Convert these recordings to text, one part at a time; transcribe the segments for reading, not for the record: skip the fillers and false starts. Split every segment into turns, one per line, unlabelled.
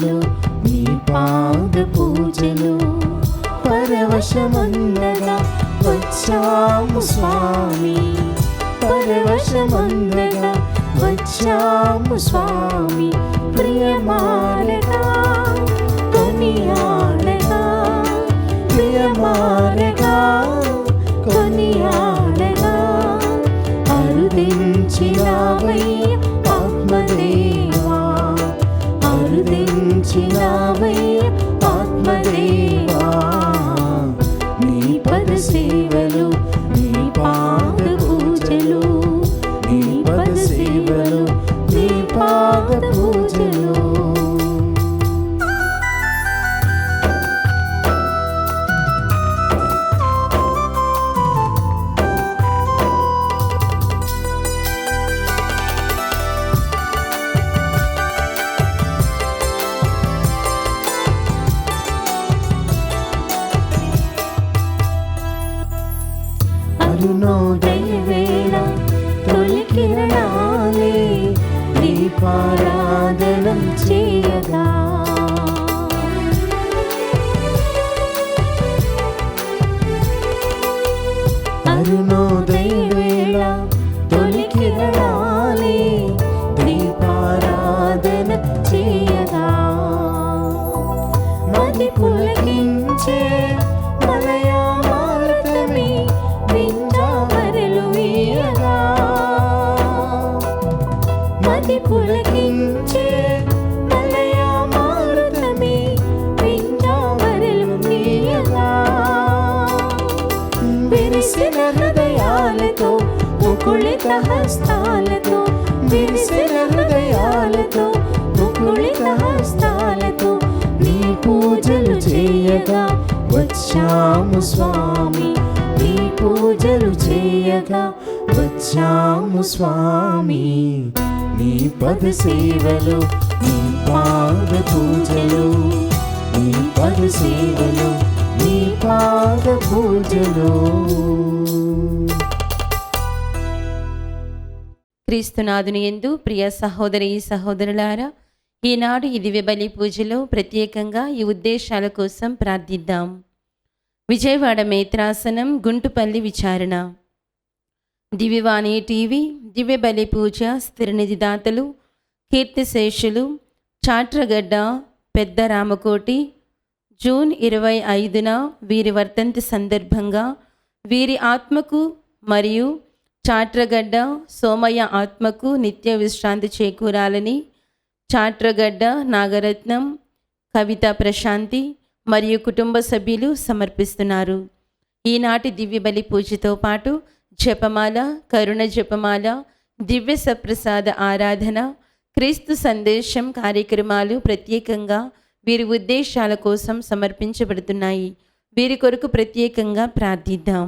సేవలు నీ పాద పూజలు పరవశమందగా వచ్చాము స్వామి, పరవశమందగా వచ్చాము స్వామి. ప్రియమారగా కొనియాడగా, ప్రియమారగా కొనియాడగా, అరుదించినావయ్య ఆత్మదేవా, అరుదించినావయ్య ఆత్మదేవా. నీ పద సేవలు నీ పాద పూజలు, నీ పద సేవలు నీ పాద పూజలు. అరుణోదయ వేళ తొలి కిరణాలే దీపారాధనం చేయగా, అరుణోదయ వేళ తొలి కిరణాలే దీపారాధన చేయగా, మది పులకించే మలయామారుతమే వింజామరలు వీయగా, మది పులకించే మలయామారుతమే వింజామరలు వీయగా. విరిసిన హృదయాలతో ముకుళిత హస్తాలతో, విరిసిన హృదయాలతో ముకుళిత హస్తాలతో నీ పూజలు చేయగా వచ్చాము స్వామి, నీ పూజలు చేయగా వచ్చాము స్వామి. నీ పద సేవలు నీ పాద పూజలు, నీ పద సేవలు నీ పాద పూజలు.
క్రీస్తునాథుని యందు ప్రియ సహోదరి సహోదరులారా, ఈనాడు ఈ దివ్య బలి పూజలో ప్రత్యేకంగా ఈ ఉద్దేశాల కోసం ప్రార్థిద్దాం. విజయవాడ మేత్రాసనం గుంటుపల్లి విచారణ, దివ్యవాణి టీవీ, దివ్య బలి పూజ స్థిరనిధి దాతలు కీర్తిశేషులు చాట్రగడ్డ పెద్ద రామకోటి జూన్ 25న వీరి వర్ధంతి సందర్భంగా వీరి ఆత్మకు మరియు చాట్రగడ్డ సోమయ్య ఆత్మకు నిత్య విశ్రాంతి చేకూరాలని చాట్రగడ్డ నాగరత్నం, కవిత ప్రశాంతి మరియు కుటుంబ సభ్యులు సమర్పిస్తున్నారు. ఈనాటి దివ్య బలి పూజతో పాటు జపమాల, కరుణ జపమాల, దివ్య సప్రసాద ఆరాధన, క్రీస్తు సందేశం కార్యక్రమాలు ప్రత్యేకంగా వీరి ఉద్దేశాల కోసం సమర్పించబడుతున్నాయి. వీరి కొరకు ప్రత్యేకంగా ప్రార్థిద్దాం.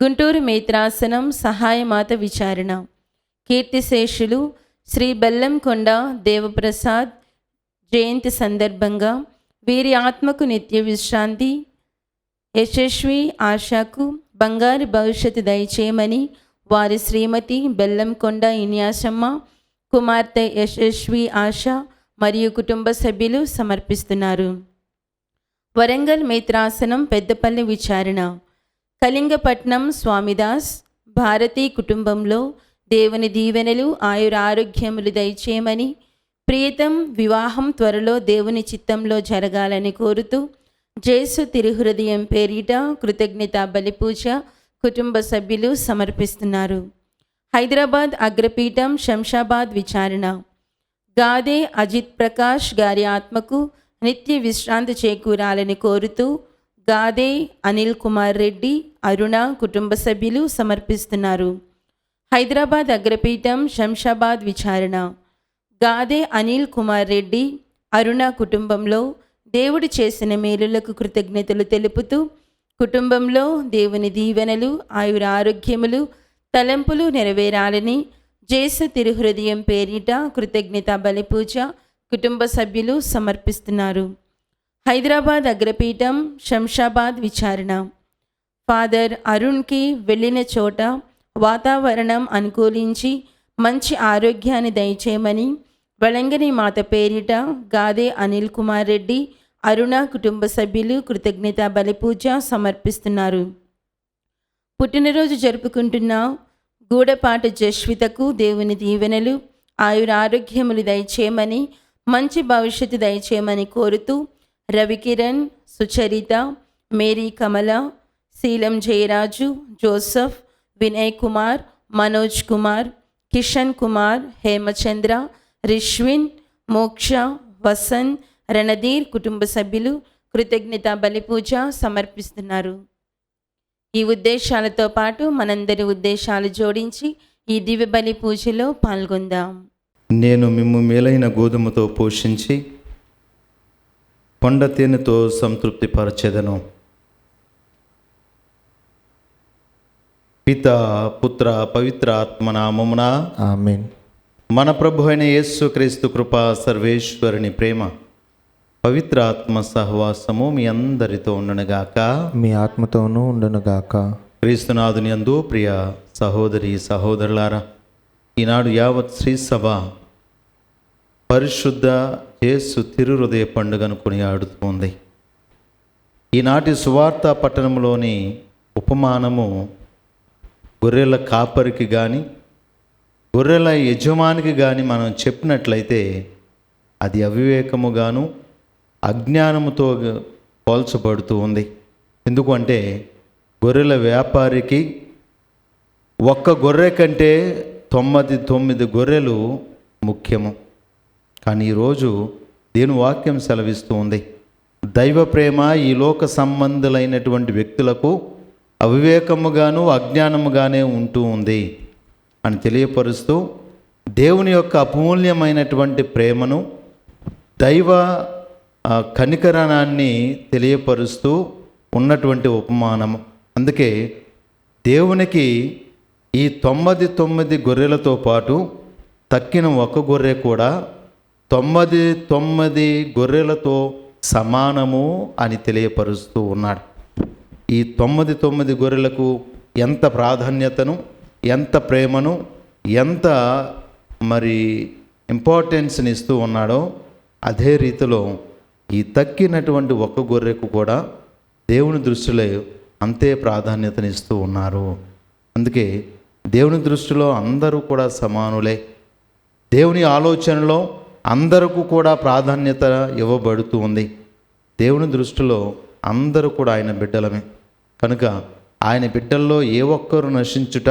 గుంటూరు మేత్రాసనం సహాయమాత విచారణ, కీర్తిశేషులు శ్రీ బెల్లంకొండ దేవప్రసాద్ జయంతి సందర్భంగా వీరి ఆత్మకు నిత్య విశ్రాంతి, యశస్వి ఆశకు బంగారు భవిష్యత్తు దయచేయమని వారి శ్రీమతి బెల్లంకొండ ఇన్యాసమ్మ, కుమార్తె యశస్వి ఆశ మరియు కుటుంబ సభ్యులు సమర్పిస్తున్నారు. వరంగల్ మేత్రాసనం పెద్దపల్లి విచారణ, కళింగపట్నం స్వామిదాస్ భారతీ కుటుంబంలో దేవుని దీవెనలు ఆయురారోగ్యములు దయచేయమని, ప్రియతం వివాహం త్వరలో దేవుని చిత్తంలో జరగాలని కోరుతూ జేసు తిరుహృదయం పేరిట కృతజ్ఞత బలిపూజ కుటుంబ సభ్యులు సమర్పిస్తున్నారు. హైదరాబాద్ అగ్రపీఠం శంషాబాద్ విచారణ, గాదే అజిత్ ప్రకాష్ గారి ఆత్మకు నిత్య విశ్రాంతి చేకూరాలని కోరుతూ గాదే అనిల్ కుమార్ రెడ్డి, అరుణ కుటుంబ సభ్యులు సమర్పిస్తున్నారు. హైదరాబాద్ అగ్రపీఠం శంషాబాద్ విచారణ, గాదే అనిల్ కుమార్ రెడ్డి, అరుణ కుటుంబంలో దేవుడు చేసిన మేలులకు కృతజ్ఞతలు తెలుపుతూ కుటుంబంలో దేవుని దీవెనలు ఆయురారోగ్యములు తలంపులు నెరవేరాలని జేసు తిరుహృదయం పేరిట కృతజ్ఞత బలిపూజ కుటుంబ సభ్యులు సమర్పిస్తున్నారు. హైదరాబాద్ అగ్రపీఠం శంషాబాద్ విచారణ, ఫాదర్ అరుణ్కి వెళ్ళిన చోట వాతావరణం అనుకూలించి మంచి ఆరోగ్యాన్ని దయచేయమని వలంగని మాత పేరిట గాదే అనిల్ కుమార్ రెడ్డి, అరుణ కుటుంబ సభ్యులు కృతజ్ఞత బలిపూజ సమర్పిస్తున్నారు. పుట్టినరోజు జరుపుకుంటున్న గూడపాట జస్వితకు దేవుని దీవెనలు, ఆయురారోగ్యములు దయచేయమని, మంచి భవిష్యత్తు దయచేయమని కోరుతూ రవికిరణ్, సుచరిత, మేరీ కమల, శీలం జయరాజు, జోసఫ్, వినయ్ కుమార్, మనోజ్ కుమార్, కిషన్ కుమార్, హేమచంద్ర, రిష్విన్, మోక్ష, వసంత్, రణధీర్ కుటుంబ సభ్యులు కృతజ్ఞత బలిపూజ సమర్పిస్తున్నారు. ఈ ఉద్దేశాలతో పాటు మనందరి ఉద్దేశాలు జోడించి ఈ దివ్య బలి పూజలో పాల్గొందాం.
నేను మిమ్ము మేలైన గోధుమతో పోషించి కొండ తేనెతో సంతృప్తిపరచెదను. పిత, పుత్ర, పవిత్ర ఆత్మ నామమున
ఆమేన్.
మన ప్రభు అయిన యేసుక్రీస్తు కృప, సర్వేశ్వరుని ప్రేమ, పవిత్ర ఆత్మ సహవాసము మీ అందరితో ఉండునుగాక.
మీ ఆత్మతోనూ ఉండునుగాక.
క్రీస్తునాథుని యందు ప్రియ సహోదరి సహోదరులారా, ఈనాడు యావత్ శ్రీ సభ పరిశుద్ధ యేసు తిరుహృదయ పండుగను కొనియాడుతుంది. ఈనాటి సువార్త పట్టణంలోని ఉపమానము గొర్రెల కాపరికి కానీ గొర్రెల యజమానికి కానీ మనం చెప్పినట్లయితే అది అవివేకముగాను అజ్ఞానముతో పోల్చబడుతూ ఉంది. ఎందుకంటే గొర్రెల వ్యాపారికి ఒక్క గొర్రె కంటే 99 గొర్రెలు ముఖ్యము. కానీ ఈరోజు దేవుని వాక్యం సెలవిస్తూ ఉంది, దైవ ప్రేమ ఈ లోక సంబంధులైనటువంటి వ్యక్తులకు అవివేకముగాను అజ్ఞానముగానే ఉంటూ ఉంది అని తెలియపరుస్తూ దేవుని యొక్క అమూల్యమైనటువంటి ప్రేమను, దైవ కనికరణాన్ని తెలియపరుస్తూ ఉన్నటువంటి ఉపమానము. అందుకే దేవునికి ఈ 99 గొర్రెలతో పాటు తక్కిన ఒక గొర్రె కూడా 99 గొర్రెలతో సమానము అని తెలియపరుస్తూ ఉన్నాడు. ఈ 99 గొర్రెలకు ఎంత ప్రాధాన్యతను, ఎంత ప్రేమను, ఎంత మరి ఇంపార్టెన్స్ని ఇస్తూ ఉన్నాడో అదే రీతిలో ఈ తక్కినటువంటి ఒక్క గొర్రెకు కూడా దేవుని దృష్టిలో అంతే ప్రాధాన్యతనిస్తూ ఉన్నారు. అందుకే దేవుని దృష్టిలో అందరూ కూడా సమానులే. దేవుని ఆలోచనలో అందరికీ కూడా ప్రాధాన్యత ఇవ్వబడుతూ ఉంది. దేవుని దృష్టిలో అందరూ కూడా ఆయన బిడ్డలమే. కనుక ఆయన బిడ్డల్లో ఏ ఒక్కరు నశించుట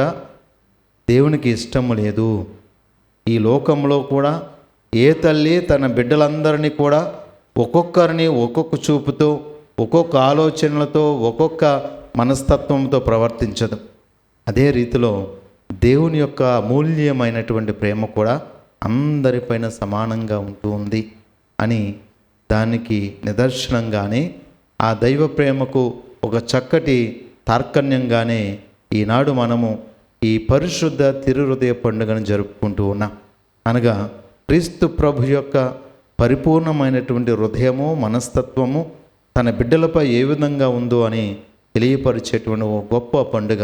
దేవునికి ఇష్టము లేదు. ఈ లోకంలో కూడా ఏ తల్లి తన బిడ్డలందరినీ కూడా ఒక్కొక్కరిని ఒక్కొక్క చూపుతో, ఒక్కొక్క ఆలోచనలతో, ఒక్కొక్క మనస్తత్వంతో ప్రవర్తించదు. అదే రీతిలో దేవుని యొక్క అమూల్యమైనటువంటి ప్రేమ కూడా అందరిపైన సమానంగా ఉంటూ ఉంది అని దానికి నిదర్శనంగానే, ఆ దైవ ప్రేమకు ఒక చక్కటి తార్కణ్యంగానే ఈనాడు మనము ఈ పరిశుద్ధ తిరుహృదయ పండుగను జరుపుకుంటూ ఉన్నాం. అనగా క్రీస్తు ప్రభు యొక్క పరిపూర్ణమైనటువంటి హృదయము, మనస్తత్వము తన బిడ్డలపై ఏ విధంగా ఉందో అని తెలియపరిచేటువంటి ఒక గొప్ప పండుగ.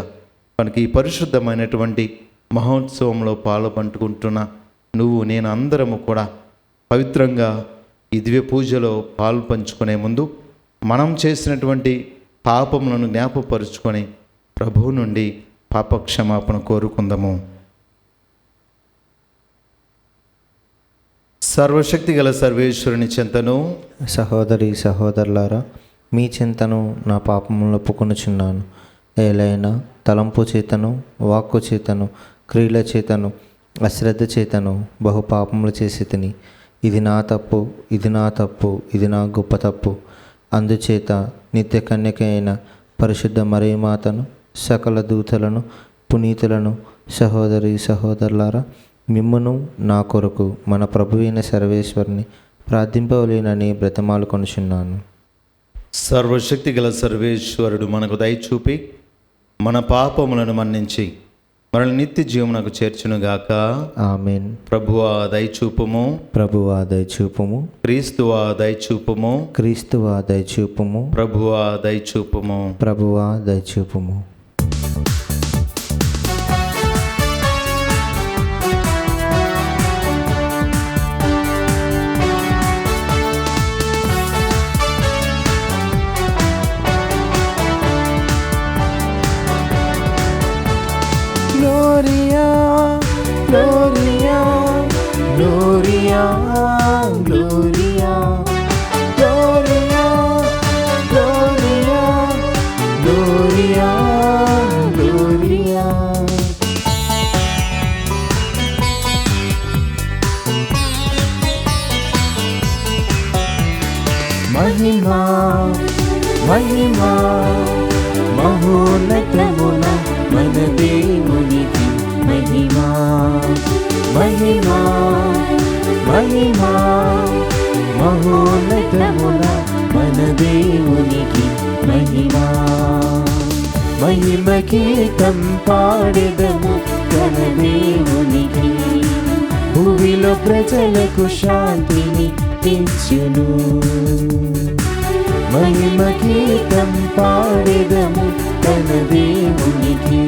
కనుక ఈ పరిశుద్ధమైనటువంటి మహోత్సవంలో పాల్పంటుకుంటున్న నువ్వు, నేను అందరము కూడా పవిత్రంగా ఈ దివ్య పూజలో పాలు పంచుకునే ముందు మనం చేసినటువంటి పాపములను జ్ఞాపపరుచుకొని ప్రభువు నుండి పాపక్షమాపణ కోరుకుందాము. సర్వశక్తి గల సర్వేశ్వరుని చెంతను,
సహోదరి సహోదరులారా, మీ చింతను నా పాపములను ఒప్పుకొనుచున్నాను. ఏలైనా తలంపు చేతను, వాక్కు చేతను, క్రియల చేతను, అశ్రద్ధ చేతను బహు పాపములు చేసి తిని, ఇది నా తప్పు, ఇది నా తప్పు, ఇది నా గొప్ప తప్పు. అందుచేత నిత్య కన్యక అయిన పరిశుద్ధ మరియమాతను, సకల దూతలను, పునీతులను, సహోదరి సహోదరులారా, మిమ్మును నా కొరకు మన ప్రభువైన సర్వేశ్వరుని ప్రార్థింపవలేనని బ్రతమాలు కొనుచున్నాను.
సర్వశక్తి గల సర్వేశ్వరుడు మనకు దయచూపి మన పాపములను మన్నించి మనల్ని నిత్య జీవమునకు చేర్చునుగాక.
ఆమేన్.
ప్రభువా దయచూపుము,
ప్రభువా దయచూపుము,
క్రీస్తువా దయచూపుము,
క్రీస్తువా దయచూపుము,
ప్రభువా దయచూపుము.
ప్రభువా దయచూపుము. మహిమా మహిమా మహోన్నతమున మన దేవునికి మహిమా మహిమా మహిమా మహోన్నతమున మన దేవునికి మహిమా మహిమ గీతం పాడెదము మన దేవునికి భూమిలో ప్రజలకు శాంతిని ఇచ్చును మహిమ గీతం పాడెదము మన దేవునికి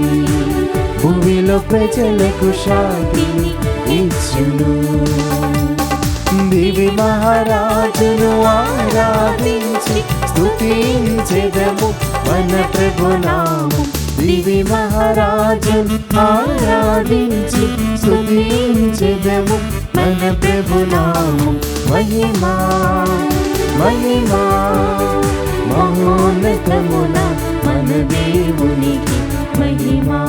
భూమిలో ప్రజలకు శాంతిని ఇచ్చును దివి మహారాజును ఆరాధించి స్తుతించెదము మన ప్రభునామం దివి మహారాజును ఆరాధించి స్తుతించెదము మన ప్రభునామం మహిమా మహిమా మహోన్నతమున మన దేవునికి మహిమా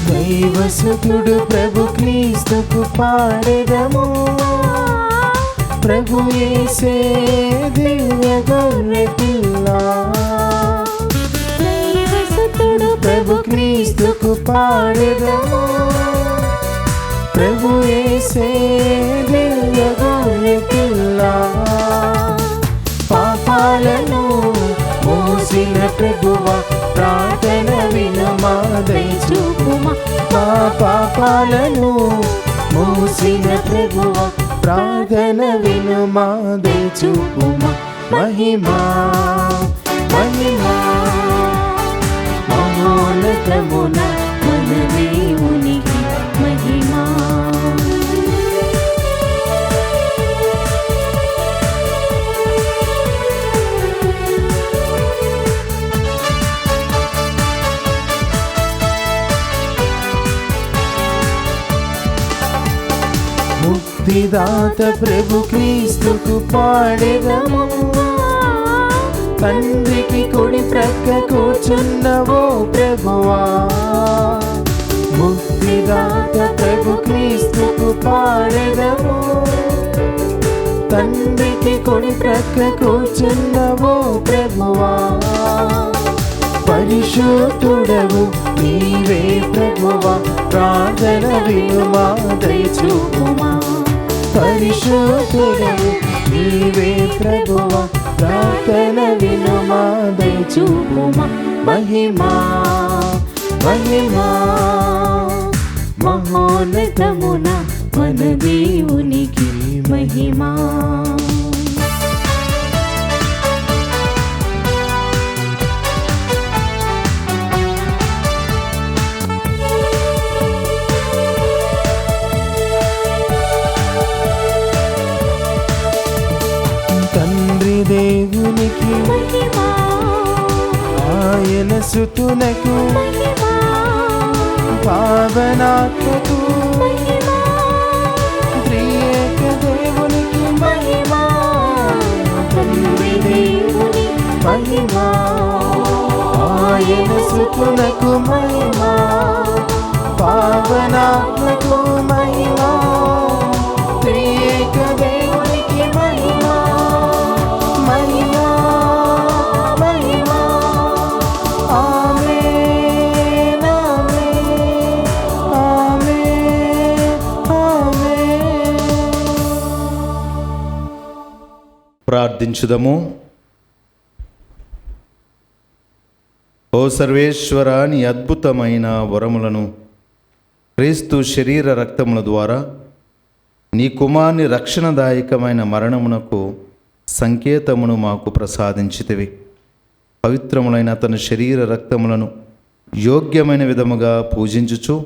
దైవసుతుడు ప్రభు క్రీస్తుకు పాడెదము ప్రభు యేసే దివ్య గొర్రె పిల్ల దైవసుతుడు ప్రభు క్రీస్తుకు పాడెదము ప్రభు యేసే దివ్య గొర్రె పిల్ల పాపాలను మోసిన ప్రభువా ప్రార్థన వినుమా దయచూపుమా మా పాపాలను మోసిన ప్రభువా ప్రార్థన వినుమా దయచూపుమా మహిమా మహిమా మహోన్నతమున మన దేవునికి మహిమా ముక్తిదాత ప్రభు క్రీస్తుకు పాడెదము తండ్రికి కుడి ప్రక్క కూర్చున్నవో ప్రభువా ముక్తిదాత ప్రభు క్రీస్తుకు పాడెదము తండ్రికి కుడి ప్రక్క కూర్చున్నవో ప్రభువా పరిశుద్ధుడవు నీవే ప్రభువా ప్రార్థన వినుమా దయచూపుమా పరిశుద్ధుడవు నీవే ప్రభువా ప్రార్థన వినుమా దయచూపుమా మహిమా మహిమా మహోన్నతమున మన దేవునికి మహిమా తండ్రి దేవునికి మహిమా ఆయన సుతునకు మహిమా పావనాత్మకు మహిమా త్రియేక దేవునికి మహిమా తండ్రి దేవుని మహిమా ఆయన సుతునకు మహిమా పావనాత్మకు మహిమా త్రియేక దేవునికి మహిమా మహిమా మహిమా ఆమేన్ ఆమేన్ ఆమేన్ ఆమేన్.
ప్రార్థించుదము. ఓ సర్వేశ్వర, నీ అద్భుతమైన వరములను క్రీస్తు శరీర రక్తముల ద్వారా నీ కుమారుని రక్షణదాయకమైన మరణమునకు సంకేతమును మాకు ప్రసాదించితివి. పవిత్రములైన అతని శరీర రక్తములను యోగ్యమైన విధముగా పూజించుచు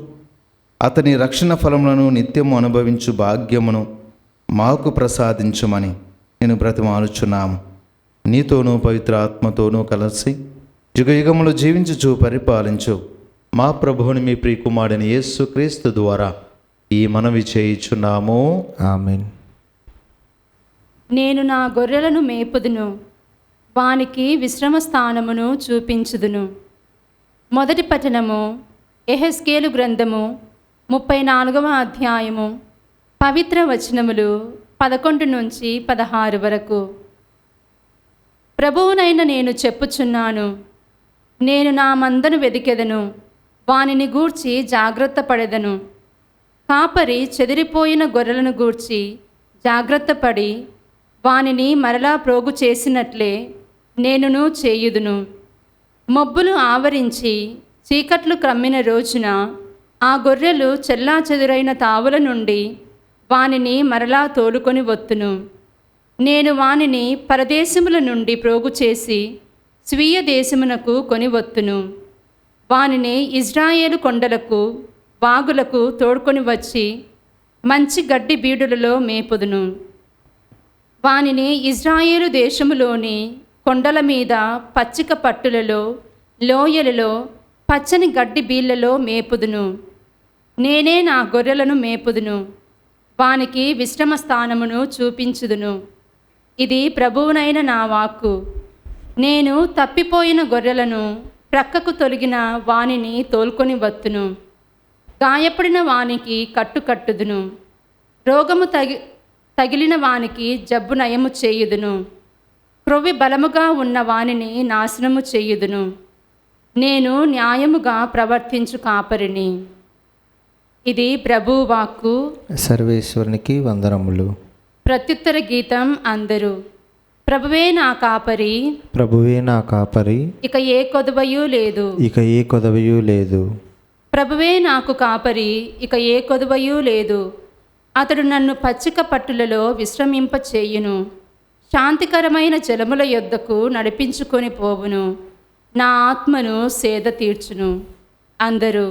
అతని రక్షణ ఫలములను నిత్యము అనుభవించు భాగ్యమును మాకు ప్రసాదించుమని నేను బ్రతిమాలుచున్నాము. నీతోనూ పవిత్ర ఆత్మతోనూ కలిసి యుగయుగములు జీవించుచు పరిపాలించు మా ప్రభువుని మీ ప్రియకుమారుని యేసు క్రీస్తు ద్వారా ఈ మనవి చేయుచున్నాము.
ఆమేన్.
నేను నా గొర్రెలను మేపుదును, వానికి విశ్రమ స్థానమును చూపించుదును. మొదటి పఠనము యెహెజ్కేలు గ్రంథము 34వ అధ్యాయము పవిత్ర వచనములు 11 నుంచి 16 వరకు. ప్రభువునైన నేను చెప్పుచున్నాను, నేను నా మందను వెదికెదను, వానిని గూర్చి జాగ్రత్త పడెదను. కాపరి చెదిరిపోయిన గొర్రెలను గూర్చి జాగ్రత్తపడి వానిని మరలా ప్రోగు చేసినట్లే నేనును చేయుదును. మబ్బులు ఆవరించి చీకట్లు క్రమ్మిన రోజున ఆ గొర్రెలు చెల్లాచెదురైన తావుల నుండి వానిని మరలా తోలుకొని వత్తును. నేను వానిని పరదేశముల నుండి ప్రోగు చేసి స్వీయ దేశమునకు కొని వత్తును. వానిని ఇజ్రాయేలు కొండలకు వాగులకు తోడుకొని వచ్చి మంచి గడ్డి బీడులలో మేపుదును. వానిని ఇజ్రాయేలు దేశములోని కొండల మీద పచ్చిక పట్టులలో లోయలలో పచ్చని గడ్డి బీళ్లలో మేపుదును. నేనే నా గొర్రెలను మేపుదును, వానికి విశ్రమ స్థానమును చూపించుదును. ఇది ప్రభువునైన నా వాక్కు. నేను తప్పిపోయిన గొర్రెలను ప్రక్కకు తొలగిన వానిని తోల్కొని వత్తును. గాయపడిన వానికి కట్టుదును. రోగము తగిలిన వానికి జబ్బు నయము చేయుదును. క్రొవ్వి బలముగా ఉన్న వానిని నాశనము చేయుదును. నేను న్యాయముగా ప్రవర్తించు కాపరిని. ఇది ప్రభువు వాక్కు.
సర్వేశ్వరునికి వందనములు.
ప్రత్యుత్తర గీతం అందరూ. ప్రభువే నా కాపరి,
ప్రభువే నా కాపరి,
ఇక ఏ కొదువయూ లేదు.
ఇక ఏ కొదవయూ లేదు.
ప్రభువే నాకు కాపరి, ఇక ఏ కొదువయూ లేదు. అతడు నన్ను పచ్చిక పట్టులలో విశ్రమింపచేయును. శాంతికరమైన జలముల యొద్దకు నడిపించుకొని పోవును. నా ఆత్మను సేద తీర్చును. అందరూ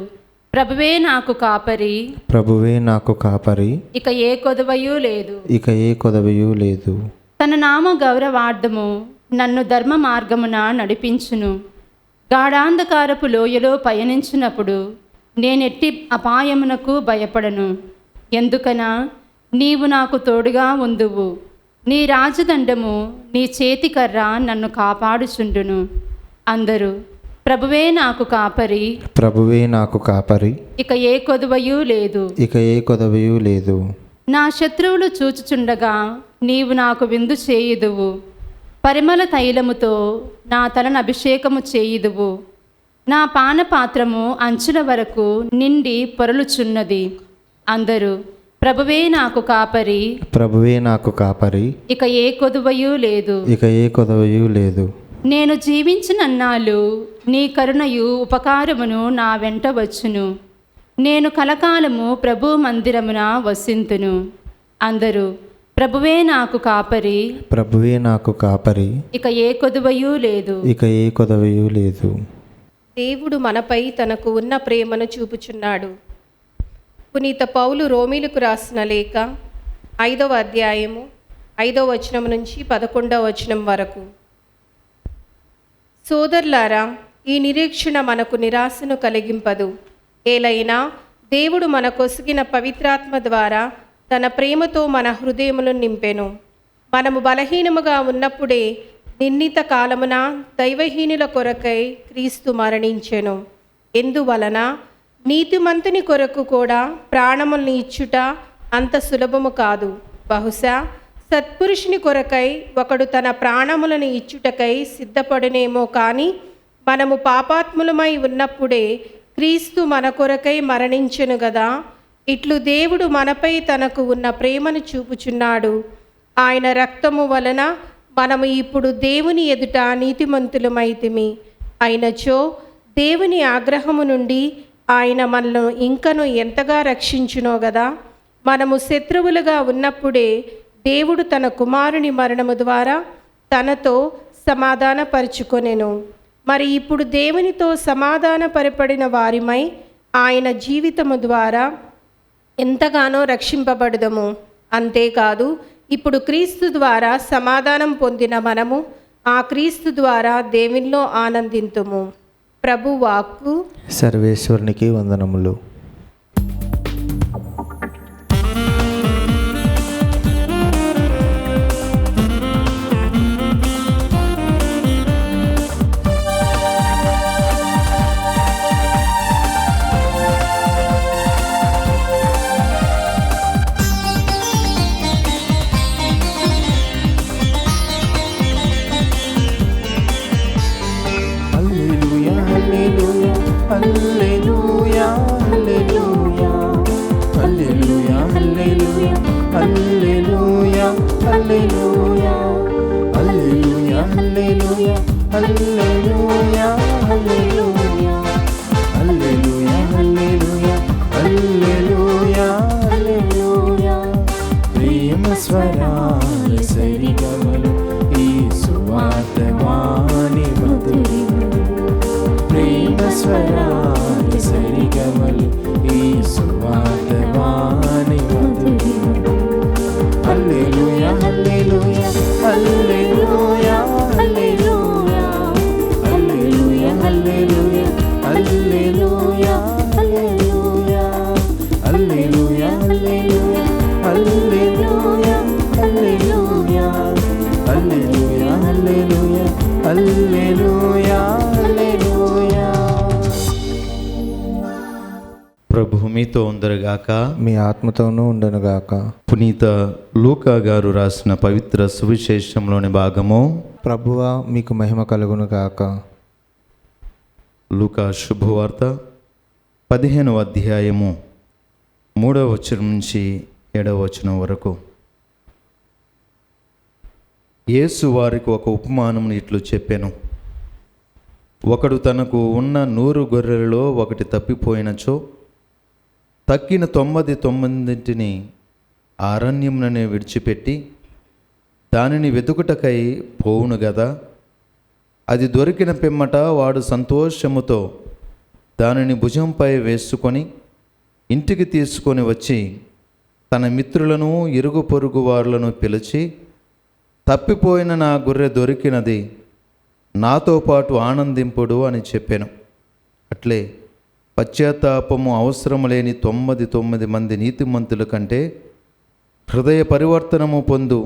ప్రభువే నాకు కాపరి,
ప్రభువే నాకు కాపరి,
ఇక ఏ కొదువయూ లేదు.
ఇక ఏ కొదవయూ లేదు.
తన నామ గౌరవార్థము నన్ను ధర్మ మార్గమున నడిపించును. గాఢాంధకారపు లోయలో పయనించినప్పుడు నేనెట్టి అపాయమునకు భయపడను. ఎందుకనా, నీవు నాకు తోడుగా ఉందువు. నీ రాజదండము నీ చేతికర్ర నన్ను కాపాడుచుండును. అందరూ ప్రభువే నాకు కాపరి,
ప్రభువే నాకు కాపరి,
ఇక ఏ కొదువయూ లేదు.
ఇక ఏ కొదవయూ లేదు.
నా శత్రువులు చూచుచుండగా నీవు నాకు విందు చేయుదువు. పరిమళ తైలముతో నా తలను అభిషేకము చేయుదువు. నా పానపాత్రము అంచుల వరకు నిండి పొరలుచున్నది. అందరూ ప్రభువే నాకు కాపరి,
ప్రభువే నాకు కాపరి,
ఇక ఏ కొదువయూ లేదు.
ఇక ఏ కొదవయూ లేదు.
నేను జీవించినన్నాళ్ళు నీ కరుణయు ఉపకారమును నా వెంట వచ్చును. నేను కలకాలము ప్రభు మందిరమున వసింతును. అందరూ ప్రభువే నాకు కాపరి,
ప్రభువే నాకు కాపరి,
ఇక ఏ కొదువయూ లేదు.
ఇక ఏ కొదవయూ లేదు.
దేవుడు మనపై తనకు ఉన్న ప్రేమను చూపుచున్నాడు. పునీత పౌలు రోమీలకు రాసిన లేఖ 5వ అధ్యాయము 5వ వచనం నుంచి 11వ వచనం వరకు. సోదరులారా, ఈ నిరీక్షణ మనకు నిరాశను కలిగింపదు. ఏలైనా దేవుడు మన కొసిగిన పవిత్రాత్మ ద్వారా తన ప్రేమతో మన హృదయములను నింపెను. మనము బలహీనముగా ఉన్నప్పుడే నిర్ణీత కాలమున దైవహీనుల కొరకై క్రీస్తు మరణించెను. ఎందువలన నీతిమంతుని కొరకు కూడా ప్రాణముల్ని ఇచ్చుట అంత సులభము కాదు. బహుశా సత్పురుషుని కొరకై ఒకడు తన ప్రాణములను ఇచ్చుటకై సిద్ధపడునేమో, కానీ మనము పాపాత్ములమై ఉన్నప్పుడే క్రీస్తు మన కొరకై మరణించెను గదా. ఇట్లు దేవుడు మనపై తనకు ఉన్న ప్రేమను చూపుచున్నాడు. ఆయన రక్తము వలన మనము ఇప్పుడు దేవుని ఎదుట నీతిమంతులమైతిమి. అయినచో దేవుని ఆగ్రహము నుండి ఆయన మనను ఇంకను ఎంతగా రక్షించునో గదా. మనము శత్రువులుగా ఉన్నప్పుడే దేవుడు తన కుమారుని మరణము ద్వారా తనతో సమాధానపరుచుకొనెను. మరి ఇప్పుడు దేవునితో సమాధానపరపడిన వారిమై ఆయన జీవితము ద్వారా ఎంతగానో రక్షింపబడదము. అంతేకాదు, ఇప్పుడు క్రీస్తు ద్వారా సమాధానం పొందిన మనము ఆ క్రీస్తు ద్వారా దేవునిలో ఆనందింతుము. ప్రభు వాక్కు
సర్వేశ్వరునికి వందనములు.
హల్లెలూయా హల్లెలూయా హల్లెలూయా హల్లెలూయా హల్లెలూయా హల్లెలూయా హల్లెలూయా హల్లెలూయా హల్లెలూయా హల్లెలూయా హల్లెలూయా హల్లెలూయా హల్లెలూయా హల్లెలూయా ప్రేమ స్వరాల సరిగమలు ఈ సువార్త వాణి మధురిమలు ప్రేమ స్వరాల సరిగమలు ఈ సువార్త వాణి మధురిమలు హల్లెలూయా హల్లెలూయా హల్లెలూయా హల్లెలూయా హల్లెలూయా హల్లెలూయా హల్లెలూయా హల్లెలూయా హల్లెలూయా హల్లెలూయా హల్లెలూయా హల్లెలూయా హల్లెలూయా హల్లెలూయా హల్లెలూయా హల్లెలూయా.
ప్రభు మీతో ఉందరుగాక.
మీ ఆత్మతోనూ ఉండనుగాక.
పునీత లూకా గారు రాసిన పవిత్ర సువిశేషంలోని భాగము.
ప్రభువా మీకు మహిమ కలుగునుగాక.
లూకా శుభవార్త 15వ అధ్యాయము 3వ వచనం నుంచి 7వ వచనం వరకు. యేసు వారికి ఒక ఉపమానమును ఇట్లు చెప్పెను. ఒకడు తనకు ఉన్న 100 గొర్రెలలో ఒకటి తప్పిపోయినచో తక్కిన 99 అరణ్యముననే విడిచిపెట్టి దానిని వెతుకుటకై పోవును గదా. అది దొరికిన పిమ్మట వాడు సంతోషముతో దానిని భుజంపై వేసుకొని ఇంటికి తీసుకొని వచ్చి తన మిత్రులను ఇరుగు పొరుగు వారులను పిలిచి, తప్పిపోయిన నా గొర్రె దొరికినది, నాతో పాటు ఆనందింపుడు అని చెప్పాను. అట్లే పశ్చాత్తాపము అవసరము లేని 99 మంది నీతిమంతుల కంటే హృదయ పరివర్తనము పొందు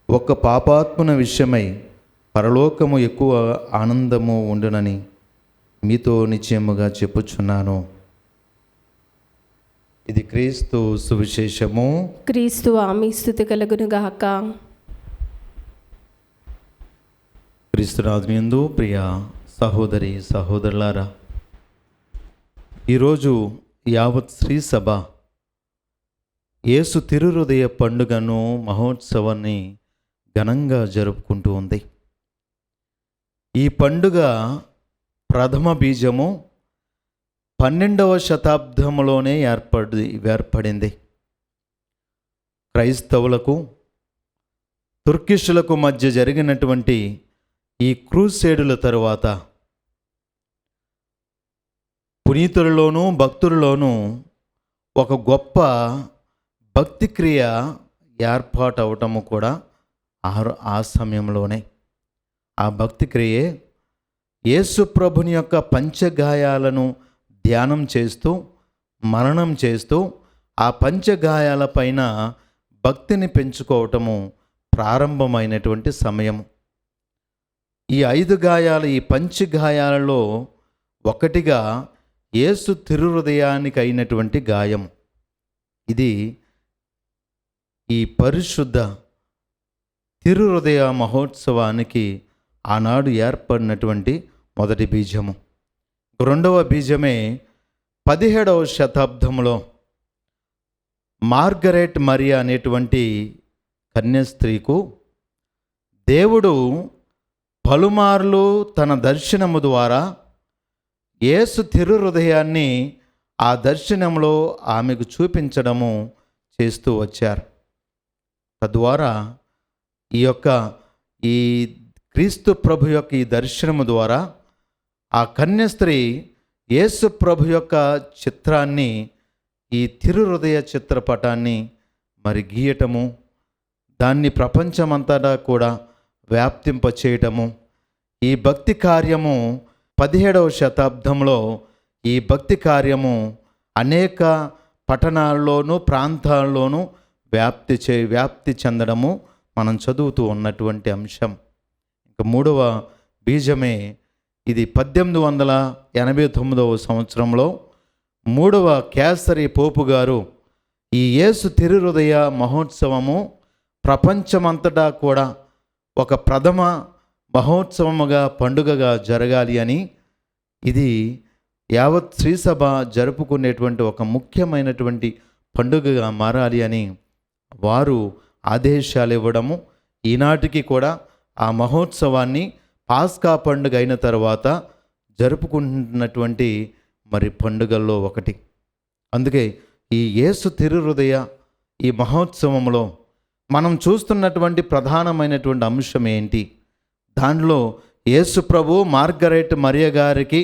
ఒక్క పాపాత్మన విషయమై పరలోకము ఎక్కువ ఆనందము ఉండునని మీతో నిశ్చయముగా చెప్పుచున్నాను. ఇది క్రీస్తు సువిశేషము.
క్రీస్తు ఆమె స్తుతి కలుగునుగాక.
క్రీస్తునాథునియందు ప్రియ సహోదరి సహోదరులారా, ఈరోజు యావత్ శ్రీ సభ యేసు తిరుహృదయ పండుగను మహోత్సవాన్ని ఘనంగా జరుపుకుంటూ ఉంది. ఈ పండుగ ప్రథమ బీజము 12వ శతాబ్దంలోనే ఏర్పడింది. క్రైస్తవులకు తుర్కిషులకు మధ్య జరిగినటువంటి ఈ క్రూసేడుల తరువాత పునీతులలోనూ భక్తులలోనూ ఒక గొప్ప భక్తి క్రియ ఏర్పాటవటము కూడా ఆ సమయంలోనే. ఆ భక్తి క్రియే యేసు ప్రభుని యొక్క పంచగాయాలను ధ్యానం చేస్తూ మరణం చేస్తూ ఆ పంచగాయాల పైన భక్తిని పెంచుకోవటము ప్రారంభమైనటువంటి సమయం. ఈ 5 గాయాలు, ఈ పంచగాయాలలో ఒకటిగా యేసు తిరుహృదయానికి అయినటువంటి గాయం. ఇది ఈ పరిశుద్ధ తిరుహృదయ మహోత్సవానికి ఆనాడు ఏర్పడినటువంటి మొదటి బీజము. రెండవ బీజమే 17వ శతాబ్దంలో మార్గరెట్ మరియా అనేటువంటి కన్యాస్త్రీకు దేవుడు పలుమార్లు తన దర్శనము ద్వారా యేసు తిరుహృదయాన్ని ఆ దర్శనంలో ఆమెకు చూపించడము చేస్తూ వచ్చారు. తద్వారా ఈ క్రీస్తు ప్రభు యొక్క ఈ దర్శనము ద్వారా ఆ కన్యాస్త్రీ యేసు ప్రభు యొక్క చిత్రాన్ని, ఈ తిరుహృదయ చిత్రపటాన్ని మరి గీయటము, దాన్ని ప్రపంచమంతటా కూడా వ్యాప్తింపచేయటము, ఈ భక్తి కార్యము 17వ శతాబ్దంలో ఈ భక్తి కార్యము అనేక పట్టణాల్లోనూ ప్రాంతాల్లోనూ వ్యాప్తి చెందడము మనం చదువుతూ ఉన్నటువంటి అంశం. ఇంకా మూడవ బీజమే ఇది 1889వ సంవత్సరంలో 3వ కేసరి పోపు గారు ఈ యేసు తిరుహృదయ మహోత్సవము ప్రపంచమంతటా కూడా ఒక ప్రథమ మహోత్సవముగా పండుగగా జరగాలి అని, ఇది యావత్ శ్రీసభ జరుపుకునేటువంటి ఒక ముఖ్యమైనటువంటి పండుగగా మారాలి అని వారు ఆదేశాలు ఇవ్వడము, ఈనాటికి కూడా ఆ మహోత్సవాన్ని పాస్కా పండుగ అయిన తర్వాత జరుపుకుంటున్నటువంటి మరి పండుగల్లో ఒకటి. అందుకే ఈ యేసు తిరుహృదయ ఈ మహోత్సవంలో మనం చూస్తున్నటువంటి ప్రధానమైనటువంటి అంశం ఏంటి? దానిలో యేసు ప్రభు మార్గరెట్ మరియ గారికి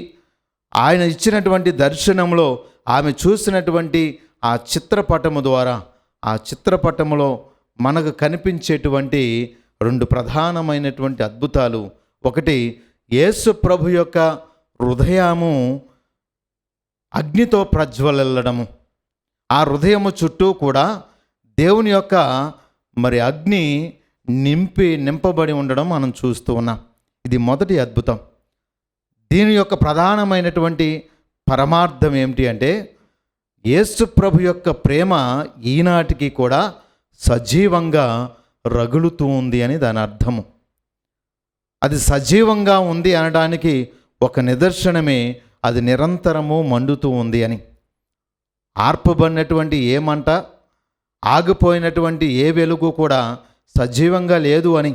ఆయన ఇచ్చినటువంటి దర్శనంలో ఆమె చూసినటువంటి ఆ చిత్రపటము ద్వారా, ఆ చిత్రపటములో మనకు కనిపించేటువంటి 2 ప్రధానమైనటువంటి అద్భుతాలు. ఒకటి, యేసు ప్రభు యొక్క హృదయము అగ్నితో ప్రజ్వలిల్లడము, ఆ హృదయము చుట్టూ కూడా దేవుని యొక్క మరి అగ్ని నింపబడి ఉండడం మనం చూస్తూ ఉన్నాం. ఇది మొదటి అద్భుతం. దీని యొక్క ప్రధానమైనటువంటి పరమార్థం ఏమిటి అంటే, యేసు ప్రభు యొక్క ప్రేమ ఈనాటికి కూడా సజీవంగా రగులుతూ ఉంది అని దాని అర్థము. అది సజీవంగా ఉంది అనడానికి ఒక నిదర్శనమే అది నిరంతరము మండుతూ ఉంది అని. ఆర్పబడినటువంటి ఏ మంట, ఆగిపోయినటువంటి ఏ వెలుగు కూడా సజీవంగా లేదు అని.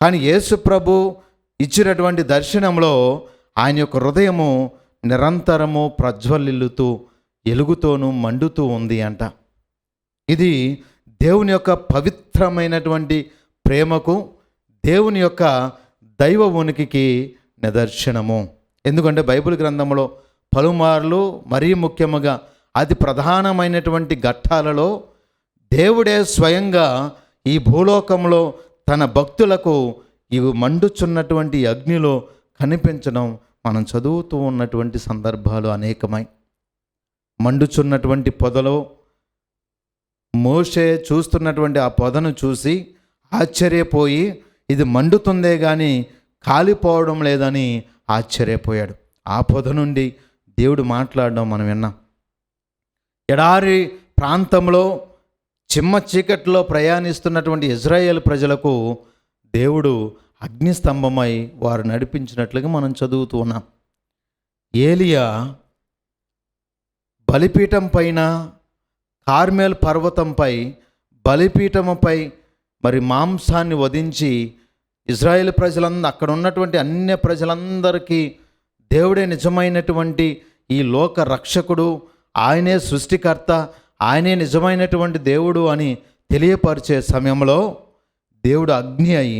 కానీ యేసు ప్రభు ఇచ్చినటువంటి దర్శనంలో ఆయన యొక్క హృదయము నిరంతరము ప్రజ్వలిల్లుతూ ఎలుగుతోనూ మండుతూ ఉంది అంట. ఇది దేవుని యొక్క పవిత్రమైనటువంటి ప్రేమకు, దేవుని యొక్క దైవ ఉనికికి నిదర్శనము. ఎందుకంటే బైబిల్ గ్రంథంలో పలుమార్లు మరీ ముఖ్యముగా అతి ప్రధానమైనటువంటి ఘట్టాలలో దేవుడే స్వయంగా ఈ భూలోకంలో తన భక్తులకు ఇవి మండుచున్నటువంటి అగ్నిలో కనిపించడం మనం చదువుతూ ఉన్నటువంటి సందర్భాలు అనేకమై. మండుచున్నటువంటి పొదలో మోషే చూస్తున్నటువంటి ఆ పొదను చూసి ఆశ్చర్యపోయి ఇది మండుతుందే కానీ కాలిపోవడం లేదని ఆశ్చర్యపోయాడు. ఆ పొద నుండి దేవుడు మాట్లాడడం మనం విన్నాం. ఎడారి ప్రాంతంలో చిమ్మ చీకట్లో ప్రయాణిస్తున్నటువంటి ఇజ్రాయేల్ ప్రజలకు దేవుడు అగ్నిస్తంభమై వారు నడిపించినట్లుగా మనం చదువుతూ ఉన్నాం. ఏలియా బలిపీఠం పైన, కార్మెల్ పర్వతంపై బలిపీఠముపై మరి మాంసాన్ని వధించి ఇజ్రాయేల్ అక్కడ ఉన్నటువంటి అన్య ప్రజలందరికీ దేవుడే నిజమైనటువంటి ఈ లోక రక్షకుడు, ఆయనే సృష్టికర్త, ఆయనే నిజమైనటువంటి దేవుడు అని తెలియపరిచే సమయంలో దేవుడు అగ్ని అయి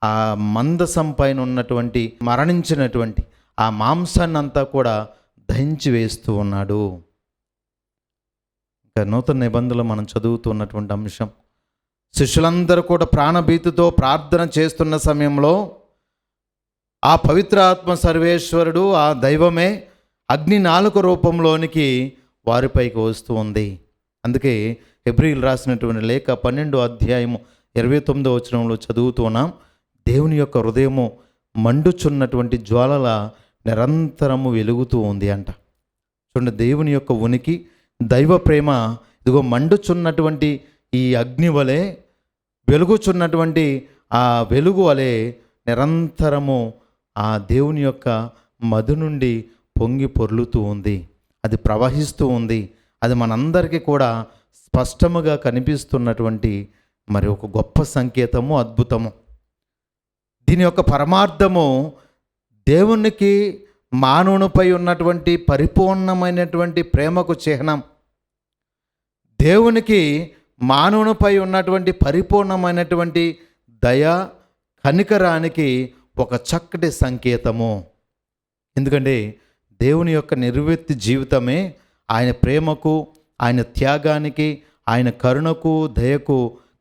ఆ మందసం పైన ఉన్నటువంటి మరణించినటువంటి ఆ మాంసాన్ని అంతా కూడా దహించి వేస్తూ ఉన్నాడు. ఇంకా నూతన నిబంధనలో మనం చదువుతున్నటువంటి అంశం, శిష్యులందరూ కూడా ప్రాణభీతితో ప్రార్థన చేస్తున్న సమయంలో ఆ పవిత్రాత్మ సర్వేశ్వరుడు, ఆ దైవమే అగ్ని నాలుక రూపంలోనికి వారిపైకి వస్తూ ఉంది. అందుకే హెబ్రీయులు రాసినటువంటి లేఖ 12వ అధ్యాయము 29వ వచనంలో చదువుతూ ఉన్నాం, దేవుని యొక్క హృదయము మండుచున్నటువంటి జ్వాలల నిరంతరము వెలుగుతూ ఉంది అంట. చూడండి, దేవుని యొక్క ఉనికి, దైవ ప్రేమ ఇదిగో మండుచున్నటువంటి ఈ అగ్ని వలె, వెలుగుచున్నటువంటి ఆ వెలుగు వలె నిరంతరము ఆ దేవుని యొక్క మధు నుండి పొంగి పొర్లుతూ ఉంది. అది ప్రవహిస్తూ ఉంది. అది మనందరికీ కూడా స్పష్టముగా కనిపిస్తున్నటువంటి మరి ఒక గొప్ప సంకేతము, అద్భుతము. దీని యొక్క పరమార్థము దేవునికి మానవునిపై ఉన్నటువంటి పరిపూర్ణమైనటువంటి ప్రేమకు చిహ్నం. దేవునికి మానవునిపై ఉన్నటువంటి పరిపూర్ణమైనటువంటి దయ, కనికరానికి ఒక చక్కటి సంకేతము. ఎందుకంటే దేవుని యొక్క నిర్వృత్తి జీవితమే ఆయన ప్రేమకు, ఆయన త్యాగానికి, ఆయన కరుణకు, దయకు,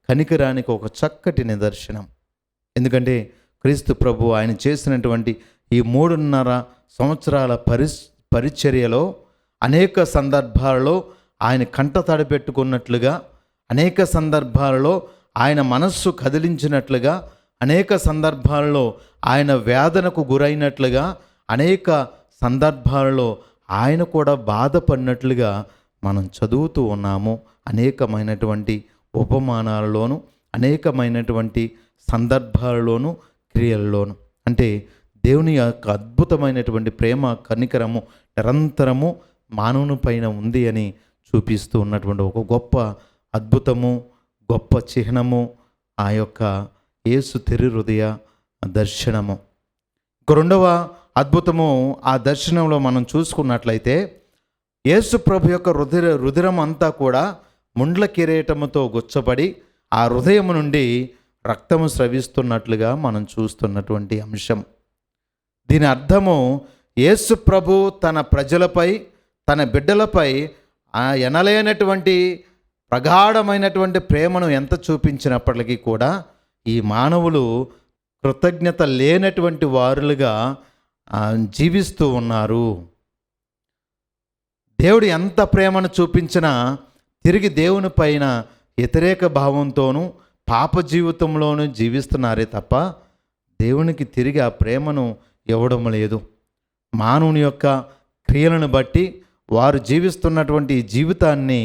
కనికరానికి ఒక చక్కటి నిదర్శనం. ఎందుకంటే క్రీస్తు ప్రభు ఆయన చేసినటువంటి ఈ 3.5 సంవత్సరాల పరిచర్యలో అనేక సందర్భాలలో ఆయన కంట తడిపెట్టుకున్నట్లుగా, అనేక సందర్భాలలో ఆయన మనస్సు కదిలించినట్లుగా, అనేక సందర్భాలలో ఆయన వేదనకు గురైనట్లుగా, అనేక సందర్భాలలో ఆయన కూడా బాధపడినట్లుగా మనం చదువుతూ ఉన్నాము. అనేకమైనటువంటి ఉపమానాలలోను, అనేకమైనటువంటి సందర్భాలలోను, క్రియలలోను. అంటే దేవుని యొక్క అద్భుతమైనటువంటి ప్రేమ, కనికరము నిరంతరము మానవుని పైన ఉంది అని చూపిస్తూ ఉన్నటువంటి ఒక గొప్ప అద్భుతము, గొప్ప చిహ్నము ఆ యొక్క యేసు తెరి హృదయ దర్శనము. రెండవ అద్భుతము ఆ దర్శనంలో మనం చూసుకున్నట్లయితే, యేసు ప్రభు యొక్క రుధిరం అంతా కూడా ముండ్ల కిరీటముతో గుచ్చబడి ఆ హృదయము నుండి రక్తము స్రవిస్తున్నట్లుగా మనం చూస్తున్నటువంటి అంశం. దీని అర్థము, యేసు ప్రభు తన ప్రజలపై, తన బిడ్డలపై ఎనలేనటువంటి ప్రగాఢమైనటువంటి ప్రేమను ఎంత చూపించినప్పటికీ కూడా ఈ మానవులు కృతజ్ఞత లేనటువంటి వారులుగా జీవిస్తూ ఉన్నారు. దేవుడు ఎంత ప్రేమను చూపించినా తిరిగి దేవుని పైన వ్యతిరేక భావంతోనూ పాప జీవితంలోనూ జీవిస్తున్నారే తప్ప దేవునికి తిరిగి ఆ ప్రేమను ఇవ్వడం లేదు. మానవుని యొక్క క్రియలను బట్టి వారు జీవిస్తున్నటువంటి జీవితాన్ని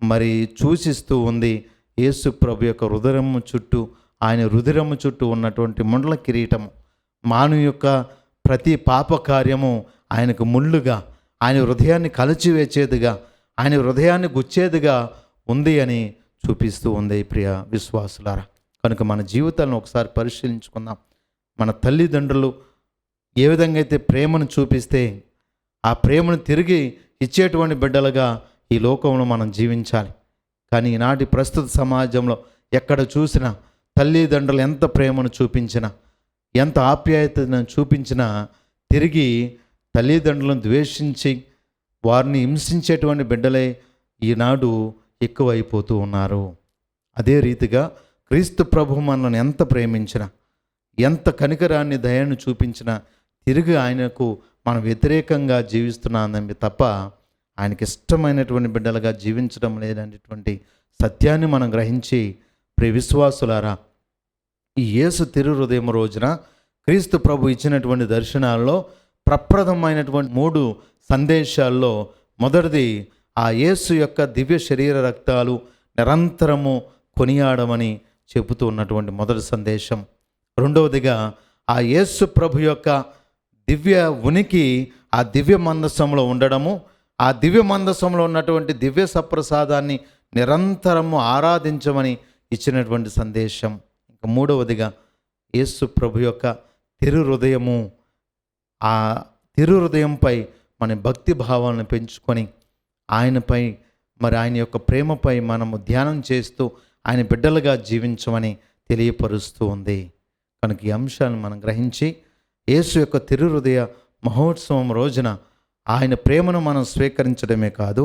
మరి సూచిస్తూ ఉంది. యేసు ప్రభు యొక్క రుధిరము చుట్టూ, ఆయన రుధిరము చుట్టూ ఉన్నటువంటి ముండ్ల కిరీటము, మానవు యొక్క ప్రతి పాప కార్యము ఆయనకు ముళ్ళుగా, ఆయన హృదయాన్ని కలిచివేచేదిగా, ఆయన హృదయాన్ని గుచ్చేదిగా ఉంది అని చూపిస్తూ ఉంది. ప్రియ విశ్వాసులారా, కనుక మన జీవితాలను ఒకసారి పరిశీలించుకుందాం. మన తల్లిదండ్రులు ఏ విధంగా అయితే ప్రేమను చూపిస్తే ఆ ప్రేమను తిరిగి ఇచ్చేటువంటి బిడ్డలుగా ఈ లోకంలో మనం జీవించాలి. కానీ ఈనాటి ప్రస్తుత సమాజంలో ఎక్కడ చూసినా తల్లిదండ్రులు ఎంత ప్రేమను చూపించినా, ఎంత ఆప్యాయతను చూపించినా తిరిగి తల్లిదండ్రులను ద్వేషించి వారిని హింసించేటువంటి బిడ్డలే ఈనాడు ఎక్కువైపోతూ ఉన్నారు. అదే రీతిగా క్రీస్తు ప్రభు మనల్ని ఎంత ప్రేమించినా, ఎంత కనికరాన్ని, దయను చూపించినా తిరిగి ఆయనకు మనం వ్యతిరేకంగా జీవిస్తున్నామే తప్ప ఆయనకి ఇష్టమైనటువంటి బిడ్డలుగా జీవించడం లేదనేటువంటి సత్యాన్ని మనం గ్రహించి, ప్రియ విశ్వాసులారా, ఈ యేసు తిరు హృదయం రోజున క్రీస్తు ప్రభు ఇచ్చినటువంటి దర్శనాల్లో ప్రప్రథమైనటువంటి 3 సందేశాల్లో మొదటిది ఆ యేసు యొక్క దివ్య శరీర రక్తాలు నిరంతరము కొనియాడమని చెబుతూ ఉన్నటువంటి మొదటి సందేశం. రెండవదిగా ఆ యేసు ప్రభు యొక్క దివ్య ఉనికి ఆ దివ్య మందసంలో ఉండడము, ఆ దివ్య మందసంలో ఉన్నటువంటి దివ్య సప్రసాదాన్ని నిరంతరము ఆరాధించమని ఇచ్చినటువంటి సందేశం. ఇంకా మూడవదిగా యేసు ప్రభు యొక్క తిరు హృదయము, ఆ తిరు హృదయంపై మన భక్తి భావాలను పెంచుకొని ఆయనపై, మరి ఆయన యొక్క ప్రేమపై మనము ధ్యానం చేస్తూ ఆయన బిడ్డలుగా జీవించమని తెలియపరుస్తూ ఉంది. కనుక ఈ అంశాలను మనం గ్రహించి యేసు యొక్క తిరు హృదయ మహోత్సవం రోజున ఆయన ప్రేమను మనం స్వీకరించడమే కాదు,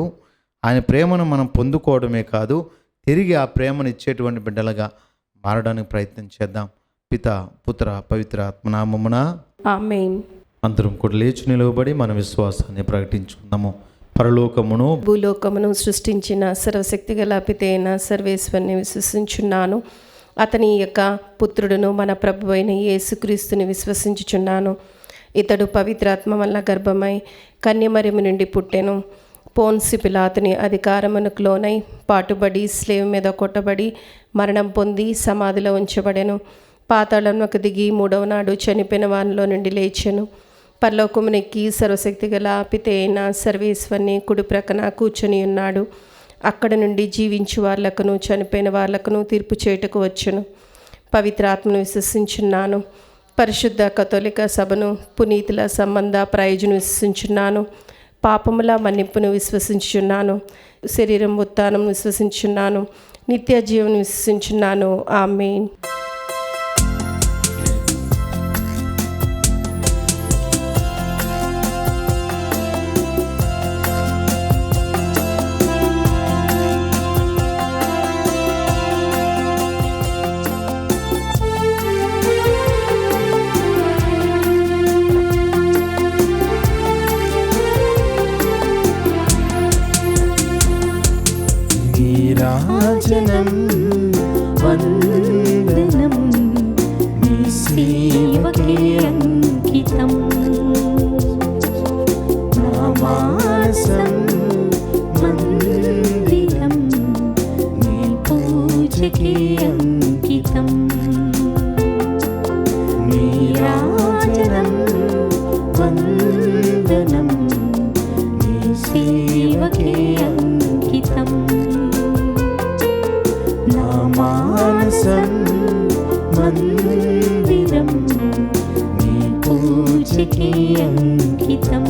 ఆయన ప్రేమను మనం పొందుకోవడమే కాదు, తిరిగి ఆ ప్రేమను ఇచ్చేటువంటి బిడ్డలుగా మారడానికి ప్రయత్నం చేద్దాం. పిత, పుత్ర, పవిత్ర ఆత్మనామమున
ఆమేన్.
అందరం కూడా లేచి నిలవబడి మన విశ్వాసాన్ని ప్రకటించుకుందాము. పరలోకమును
భూలోకమును సృష్టించిన సర్వశక్తి గల పితైన సర్వేశ్వరుని విశ్వసించున్నాను. అతని యొక్క పుత్రుడును మన ప్రభు అయిన యేసుక్రీస్తుని విశ్వసించుచున్నాను. ఇతడు పవిత్రాత్మ వల్ల గర్భమై కన్యమరియము నుండి పుట్టెను. పోన్సి పిలాతుని అధికారమునకు లోనై పాటుబడి స్లేవ్ మీద కొట్టబడి మరణం పొంది సమాధిలో ఉంచబడెను. పాతాళంలోకి దిగి 3వ నాడు చనిపోయిన వారిలో నుండి లేచెను. పరలోకమునెక్కి సర్వశక్తి గల పితైన సర్వేశ్వరుని కుడి ప్రక్కన కూర్చొని ఉన్నాడు. అక్కడ నుండి జీవించు వాళ్ళకును చనిపోయిన వాళ్ళకును తీర్పు చేయుటకు వచ్చును. పవిత్రాత్మను విశ్వసించున్నాను. పరిశుద్ధ కథోలిక సభను, పునీతుల సంబంధ ప్రయోజనం విశ్వసించున్నాను. పాపముల మన్నింపును విశ్వసించున్నాను. శరీరం ఉత్థానం విశ్వసించున్నాను. నిత్య జీవనం విశ్వసించున్నాను. ఆమేన్.
నీరాజనం వందనం నీ సేవకే అంకితం నా మానసం మందిరం నీ పూజకే అంకితం నీరాజనం వందనం నీ సేవకే అంకితం నా మానసం మందిరం నీ పూజకే అంకితం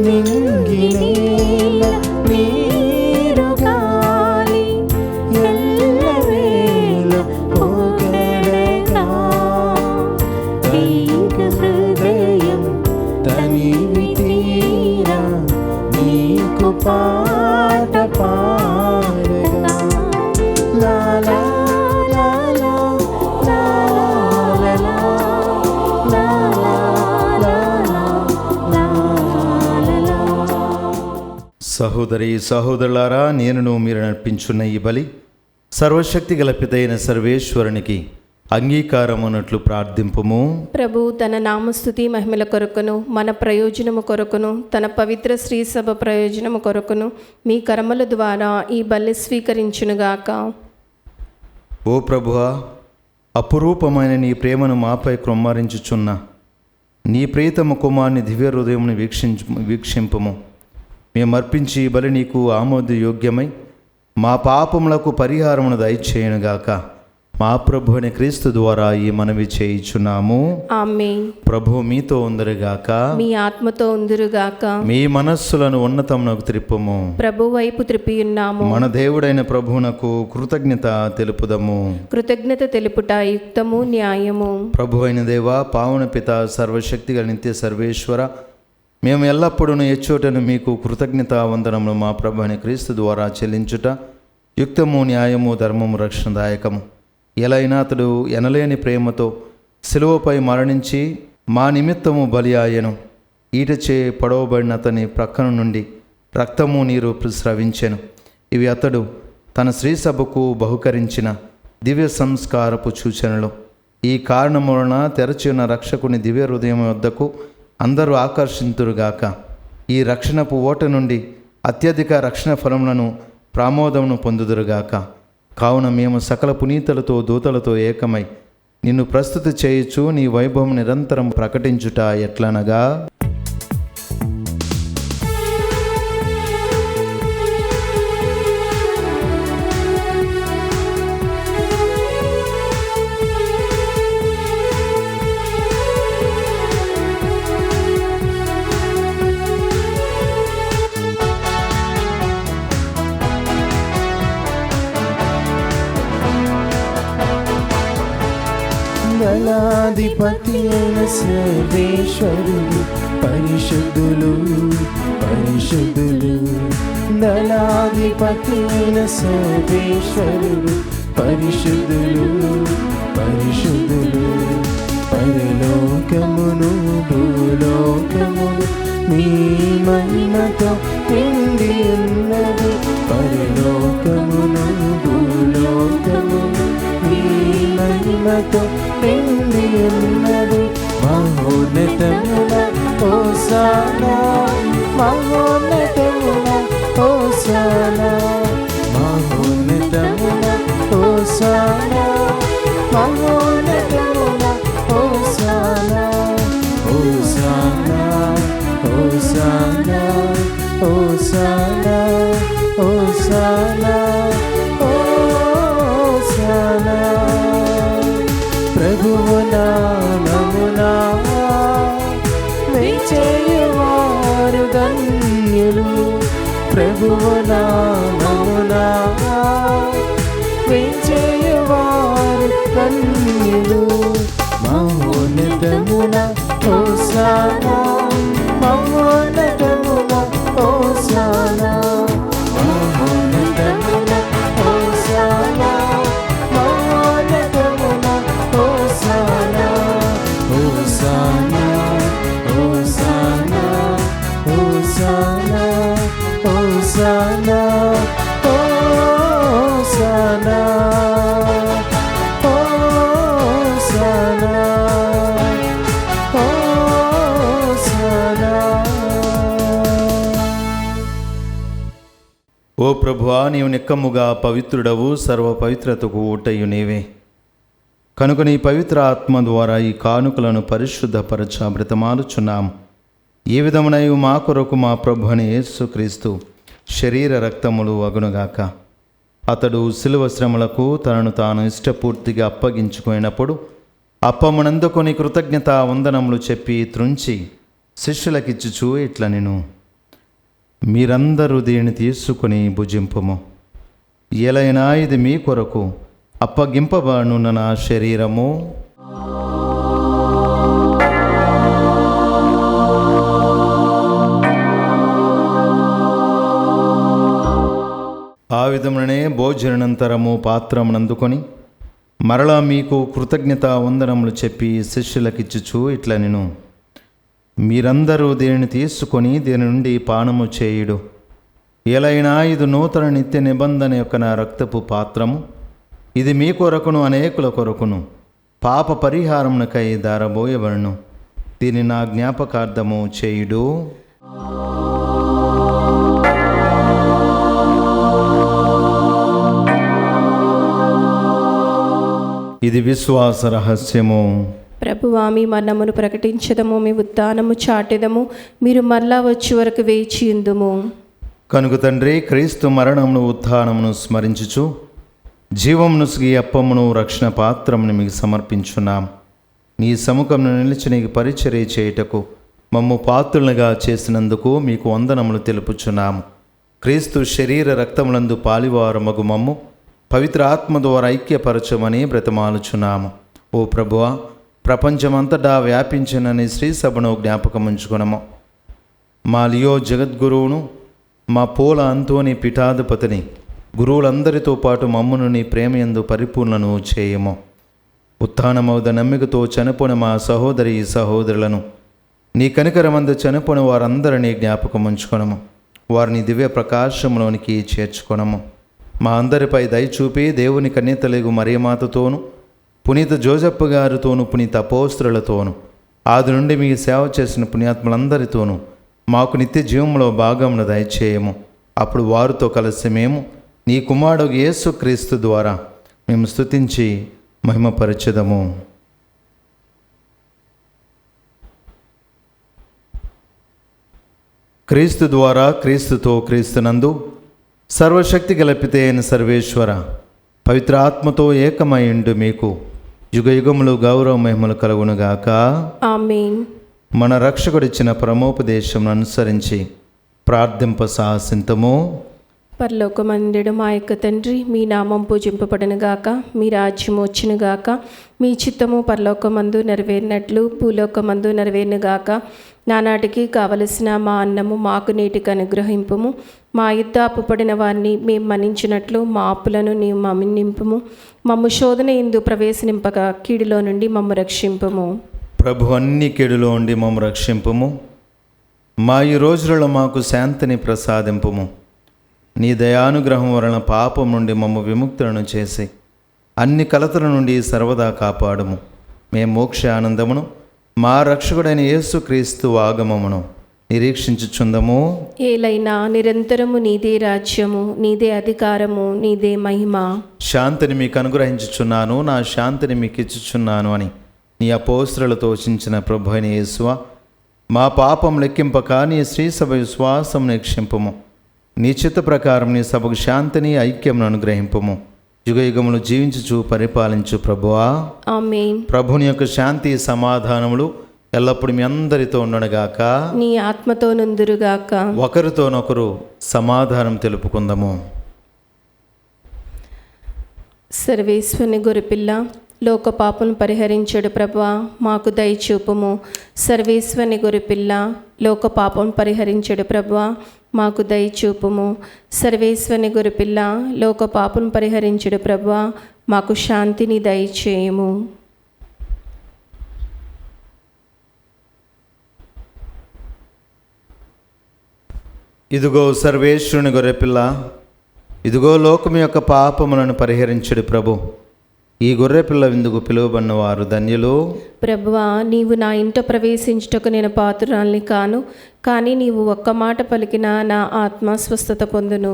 నింగినేల నీరు గాలి ఎల్లవేళ పొగడగా ఏక హృదయం తనివి తీరా నీకు పాట పాడగా లా లా లా లా లా లా లా లా లా లా లా.
సహోదరి సహోదరులారా, నేనును మీరు నడిపించున్న ఈ బలి సర్వశక్తి గల పితైన సర్వేశ్వరునికి అంగీకారమున్నట్లు ప్రార్థింపుము.
ప్రభు తన నామస్తుతి మహిమల కొరకును మన ప్రయోజనము కొరకును తన పవిత్ర శ్రీ సభ ప్రయోజనము కొరకును మీ కర్మల ద్వారా ఈ బలి స్వీకరించునుగాక.
ఓ ప్రభువా, అపురూపమైన నీ ప్రేమను మాపై క్రొమ్మరించుచున్న నీ ప్రియతమ కుమారుని దివ్య హృదయమును వీక్షింపుము. మేము అర్పించి ఈ బలి నీకు ఆమోదయోగ్యమై మా పాపములకు పరిహారమును దయచేయునుగాక. మా ప్రభు అయిన క్రీస్తు ద్వారా ఈ మనవి చేయుచున్నాము.
ఆమేన్.
ప్రభు మీతో ఉందరుగాక,
మీ ఆత్మతో ఉందురుగాక.
మీ మనస్సులను ఉన్నతమునకు త్రిప్పుము.
ప్రభు వైపు త్రిప్పియున్నాము.
మన దేవుడైన ప్రభువునకు కృతజ్ఞత తెలుపుదము.
కృతజ్ఞత తెలుపుట యుక్తము న్యాయము.
ప్రభు అయిన దేవా, పావన పిత, సర్వశక్తిగల నిత్య సర్వేశ్వర, మేము ఎల్లప్పుడూ ఎచ్చోటను మీకు కృతజ్ఞత వందనములు మా ప్రభు అయిన క్రీస్తు ద్వారా చెల్లించుట యుక్తము న్యాయము ధర్మము రక్షణదాయకము. ఎలైనా అతడు ఎనలేని ప్రేమతో సిలువపై మరణించి మా నిమిత్తము బలి ఆయను. ఈటచే పొడవబడిన అతని ప్రక్కన నుండి రక్తము నీరు స్రవించెను. ఇవి అతడు తన శ్రీ సభకు బహుకరించిన దివ్య సంస్కారపు సూచనలు. ఈ కారణము వలన తెరచి ఉన్న రక్షకుని దివ్య హృదయం వద్దకు అందరూ ఆకర్షింతురుగాక. ఈ రక్షణపు ఓట నుండి అత్యధిక రక్షణ ఫలములను ప్రామోదమును పొందుదురుగాక. కావున మేము సకల పునీతులతో దూతలతో ఏకమై నిన్ను ప్రస్తుతి చేయుచు నీ వైభవం నిరంతరం ప్రకటించుట ఎట్లనగా,
దళాధిపతి అయిన సర్వేశ్వరుడు పరిశుద్ధులు పరిశుద్ధులు. దళాధిపతి అయిన సర్వేశ్వరుడు పరిశుద్ధులు పరిశుద్ధులు. పరలోకమును భూలోకమును నీ మహిమతో నిండి ఉన్నది. పరలోకమును భూలోకమును నీ మహిమతో నిండి ఉన్నది. మహోన్నతమున హోసానా, మహోన్నతమున హోసానా, మహోన్నతమున హోసానా, మహోన్నతమున హోసానా. హోసానా హోసానా హోసానా హోసానా హోసానా. ప్రభువు నామమునా విజయవారు ధన్యులు. ప్రభువు నామమునా విజయవారు ధన్యులు. మహోన్నతమున హోసానా, మహోన్నతమున హోసానా, మహోన్నతమున హోసానా, మహోన్నతమున హోసానా. హోసానా హోసానా హోసానా హోసానా హోసానా హోసానా
ఓ ప్రభువా, నీవు నిక్కముగా పవిత్రుడవు, సర్వ పవిత్రతకు ఊటయు నీవే. కనుక నీ పవిత్ర ఆత్మ ద్వారా ఈ కానుకలను పరిశుద్ధపరచ బ్రతమాలుచున్నాము. ఈ విధమునైవు మా కొరకు మా ప్రభు అని యేసుక్రీస్తు శరీర రక్తములు అగునుగాక. అతడు శిలువ శ్రమలకు తనను తాను ఇష్టపూర్తిగా అప్పగించుకున్నప్పుడు అప్పమునందుకొని కృతజ్ఞత వందనములు చెప్పి త్రుంచి శిష్యులకిచ్చుచూ ఇట్లా నేను మీరందరూ దీనిని తీసుకుని భుజింపుము. ఎలైనా ఇది మీ కొరకు అప్పగింపబడునున్న నా శరీరము. ఆ విధముననే భోజనంతరము పాత్రమునందుకొని మరలా మీకు కృతజ్ఞత వందనములు చెప్పి శిష్యులకిచ్చుచూ ఇట్లా నేను మీరందరూ దీనిని తీసుకొని దీని నుండి పానము చేయుడు. ఎలైనా ఇది నూతన నిత్య నిబంధన యొక్క నా రక్తపు పాత్రము. ఇది మీ కొరకును అనేకుల కొరకును పాప పరిహారమునకై దారబోయబడును. దీని నా జ్ఞాపకార్థము చేయుడు. ఇది విశ్వాస రహస్యము.
ప్రభువా, మీ మరణమును ప్రకటించదము, మీ ఉత్థానము చాటెదము, మీరు మరలా వచ్చే వరకు వేచి ఉందుము.
కనుక తండ్రి, క్రీస్తు మరణమును ఉత్థానమును స్మరించుచు జీవమును ఈ అప్పమును రక్షణ పాత్రమును మీకు సమర్పించున్నాం. నీ సముఖమును నిలిచి నీకు పరిచర్య చేయుటకు మమ్ము పాత్రులుగా చేసినందుకు మీకు వందనములు తెలుపుచున్నాము. క్రీస్తు శరీర రక్తములందు పాలివారమగు మమ్ము పవిత్ర ఆత్మ ద్వారా ఐక్యపరచమని బ్రతమాలుచున్నాము. ఓ ప్రభువా, ప్రపంచమంతటా వ్యాపించినని శ్రీ సభను జ్ఞాపకముంచుకునము. మా లియో జగద్గురువును, మా పోల అంతోని పీఠాధిపతిని, గురువులందరితో పాటు మమ్మును నీ ప్రేమయందు పరిపూర్ణను చేయము. ఉత్థానమౌద నమ్మికతో చనిపోయిన మా సహోదరి సహోదరులను నీ కనికరమందు చనిపోయిన వారందరినీ జ్ఞాపకముంచుకొనము. వారిని దివ్య ప్రకాశంలోనికి చేర్చుకొనము. మా అందరిపై దయచూపి దేవుని కన్యతలగు మరియమాతతోను, పునీత జోజప్ప గారితోను, పునీత అపోస్తలులతోను, ఆది నుండి మీ సేవ చేసిన పుణ్యాత్ములందరితోనూ మాకు నిత్య జీవంలో భాగమును దయచేయము. అప్పుడు వారితో కలిసి మేము నీ కుమారుడు యేసుక్రీస్తు ద్వారా మేము స్తుతించి మహిమపరచెదము. క్రీస్తు ద్వారా, క్రీస్తుతో, క్రీస్తునందు సర్వశక్తి గలపితే అయిన సర్వేశ్వర పవిత్ర ఆత్మతో ఏకమైండు మీకు యుగ యుగములు గౌరవ మహిమలు కలుగునుగాక.
ఆమేన్.
మన రక్షకుడిచ్చిన పరమోపదేశం అనుసరించి ప్రార్థింప సాహసింతము.
పరలోకమందుడు మా యొక్క తండ్రి, మీ నామం పూజింపబడునుగాక, మీ రాజ్యం వచ్చునుగాక, మీ చిత్తము పరలోకమందు నెరవేరినట్లు భూలోకమందు నెరవేరునుగాక. నానాటికి కావలసిన మా అన్నము మాకు నేటికి అనుగ్రహింపుము. మా యుద్ధ అప్పుపడిన వారిని మేము మన్నించినట్లు మా అప్పులను నీవు మన్నింపుము. మమ్ము శోధన యందు ప్రవేశింపక కీడులో నుండి మమ్ము రక్షింపుము.
ప్రభు, అన్ని కీడులో ఉండి మమ్ము రక్షింపుము. మా ఈ రోజులలో మాకు శాంతిని ప్రసాదింపుము. నీ దయానుగ్రహం వలన పాపం నుండి మమ్ము విముక్తులను చేసి అన్ని కలతల నుండి సర్వదా కాపాడుము. మేము మోక్ష ఆనందమును మా రక్షకుడైన యేసుక్రీస్తు ఆగమమును నిరీక్షించుచుందము.
ఏలైనా నిరంతరము నీదే రాజ్యము, నీదే అధికారము, నీదే మహిమ.
శాంతిని మీకు అనుగ్రహించుచున్నాను, నా శాంతిని మీకు ఇచ్చుచున్నాను అని నీ అపోస్తలులతో చించిన ప్రభు అయిన యేసువా, మా పాపం లెక్కింపక నీ శ్రీసభ విశ్వాసం నిక్షింపము. నీ చిత్త ప్రకారం నీ సభకు శాంతిని ఐక్యమును అనుగ్రహింపము. యుగ యుగములు జీవించుచు పరిపాలించు ప్రభువా.
ఆమేన్.
ప్రభుని యొక్క శాంతి సమాధానములు ఎల్లప్పుడు మీ అందరితో ఉండనుగాక.
నీ ఆత్మతో నుందురుగాక.
ఒకరితోనొకరు సమాధానం తెలుపుకుందాము.
సర్వేశ్వరుని గొర్రెపిల్ల, లోక పాపం పరిహరించడు ప్రభువా, మాకు దయచూపుము. సర్వేశ్వరుని గొర్రెపిల్ల, లోక పాపం పరిహరించడు ప్రభువా, మాకు దయచూపుము. సర్వేశ్వరుని గొర్రెపిల్ల, లోక పాపం పరిహరించడు ప్రభువా, మాకు శాంతిని దయచేయము.
ఇదిగో సర్వేశ్వరుని గొర్రెపిల్ల, ఇదిగో లోకం యొక్క పాపములను పరిహరించుడి ప్రభు. ఈ గొర్రెపిల్ల విందుకు పిలువబడిన వారు ధన్యులు.
ప్రభువా, నీవు నా ఇంట ప్రవేశించుటకు నేను పాత్రురాల్ని కాను, కానీ నీవు ఒక్క మాట పలికినా నా ఆత్మ స్వస్థత పొందును.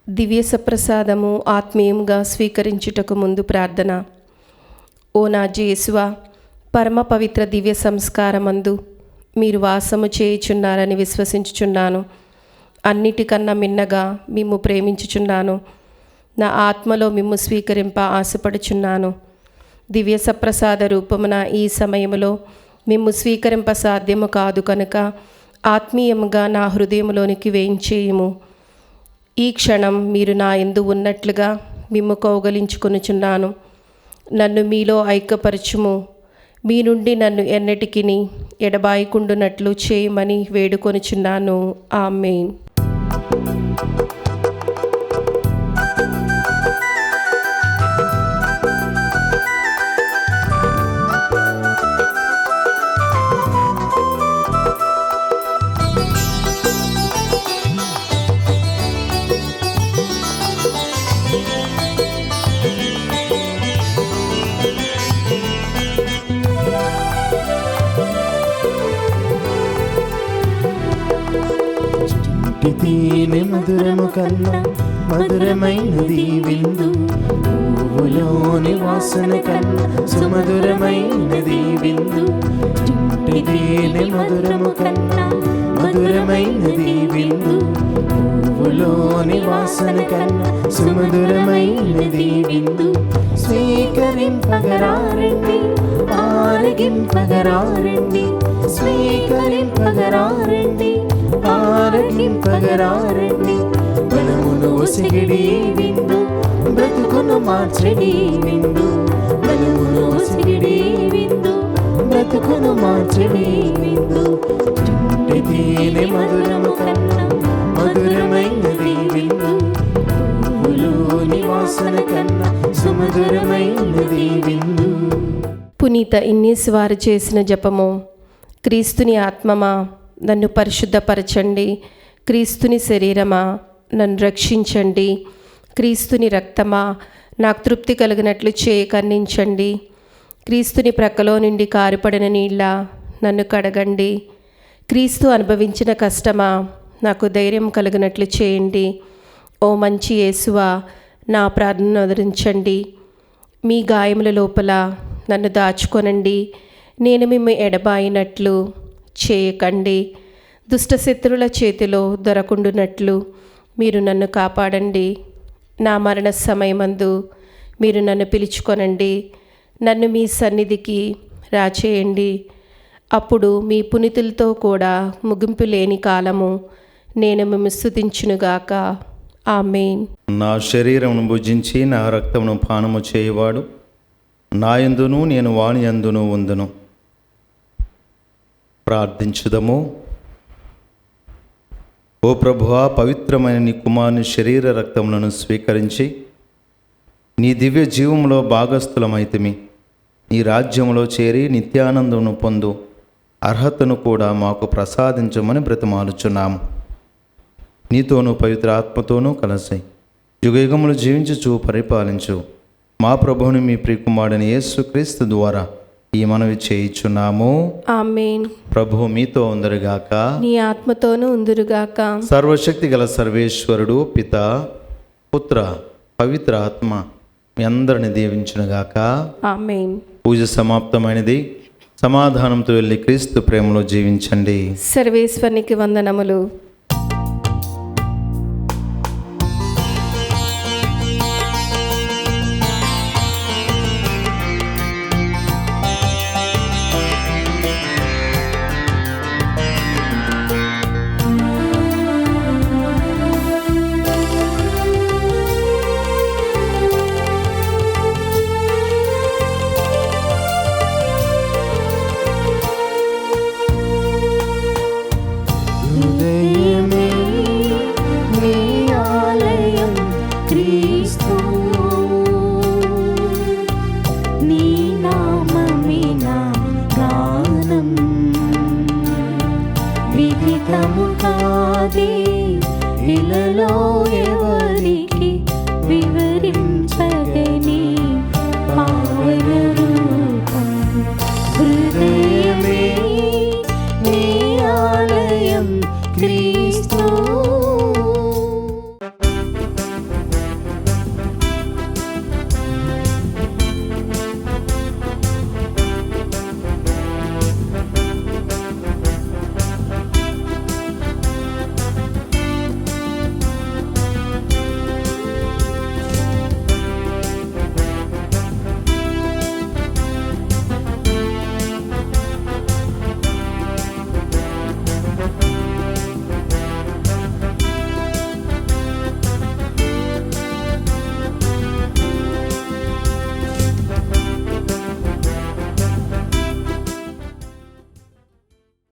దివ్య సప్రసాదము ఆత్మీయంగా స్వీకరించుటకు ముందు ప్రార్థన. ఓ నా యేసువా, పరమ పవిత్ర దివ్య సంస్కారమందు మీరు వాసము చేయుచున్నారని విశ్వసించుచున్నాను. అన్నిటికన్నా మిన్నగా మిమ్ము ప్రేమించుచున్నాను. నా ఆత్మలో మిమ్ము స్వీకరింప ఆశపడుచున్నాను. దివ్య సప్రసాద రూపమున ఈ సమయములో మిమ్ము స్వీకరింప సాధ్యము కాదు కనుక ఆత్మీయముగా నా హృదయములోనికి వేయించేయుము. ఈ క్షణం మీరు నా యందు ఉన్నట్లుగా మిమ్ము కౌగలించుకొనుచున్నాను. నన్ను మీలో ఐక్యపరచుము. మీ నుండి నన్ను ఎన్నటికిని ఎడబాయకుండునట్లు చేయమని వేడుకొనుచున్నాను. ఆమేన్.
తేనె మధురము కన్నా మధురమైనది విందు, పువ్వులోని వాసన కన్నా సుమధురమైనది విందు. తేనె మధురము కన్నా మధురమైనది విందు, పువ్వులోని వాసన కన్నా సుమధురమైనది విందు. స్వీకరింపగరారండి, ఆరగింపగరారండి, స్వీకరింపగరారండి, ఆరగింపగరారండి. బలమును ఒసిగిడి విందు, బ్రతుకును మార్చడి విందు. బలమును ఒసిగిడి విందు, బ్రతుకును మార్చడి విందు. తేనె మధురము కన్నా మధురమైనది విందు, పువ్వులోని వాసన కన్నా సుమధురమైనది విందు.
పునీత ఇన్నీస్ వారు చేసిన జపము. క్రీస్తుని ఆత్మమా, నన్ను పరిశుద్ధపరచండి. క్రీస్తుని శరీరమా, నన్ను రక్షించండి. క్రీస్తుని రక్తమా, నాకు తృప్తి కలిగినట్లు చేయి కన్నించండి. క్రీస్తుని ప్రక్కలో నుండి కారిపడిన నీళ్ళ నన్ను కడగండి. క్రీస్తు అనుభవించిన కష్టమా, నాకు ధైర్యం కలిగినట్లు చేయండి. ఓ మంచి యేసువా, నా ప్రార్థనను ఆదరించండి. మీ గాయముల లోపల నన్ను దాచుకొనండి. నేను మిమ్ము ఎడబాయినట్లు చేయకండి. దుష్టశత్రుల చేతిలో దొరకుండునట్లు మీరు నన్ను కాపాడండి. నా మరణ సమయమందు మీరు నన్ను పిలుచుకొనండి. నన్ను మీ సన్నిధికి రాచేయండి. అప్పుడు మీ పునీతులతో కూడా ముగింపు లేని కాలము నేను మిమ్ము స్తుతించునుగాక. ఆమేన్.
నా శరీరమును భుజించి నా రక్తమును పానము చేయువాడు నా యందును నేను వాని యందును ఉందును. ప్రార్థించుదము. ఓ ప్రభువా, పవిత్రమైన నీ కుమారుని శరీర రక్తములను స్వీకరించి నీ దివ్య జీవములో భాగస్థులమైతిమి. నీ రాజ్యములో చేరి నిత్యానందమును పొందు అర్హతను కూడా మాకు ప్రసాదించమని బ్రతిమాలుచున్నాము. నీతోనూ పవిత్ర ఆత్మతోనూ కలిసి యుగయుగములు జీవించుచు పరిపాలించు మా ప్రభువుని మీ ప్రియకుమారుని యేసుక్రీస్తు ద్వారా ఈ మనవి చేయుచున్నాము.
ఆమేన్.
ప్రభువు మీతో ఉందరుగాక,
నీ ఆత్మతోనూ ఉందురుగాక.
సర్వశక్తి గల సర్వేశ్వరుడు పిత, పుత్ర, పవిత్ర ఆత్మ మీ అందరిని దీవించునుగాక.
ఆమేన్.
పూజ సమాప్తమైనది. సమాధానంతో వెళ్ళి క్రీస్తు ప్రేమలో జీవించండి.
సర్వేశ్వరునికి వందనములు.
హృదయ జ్యోతి ఇలలో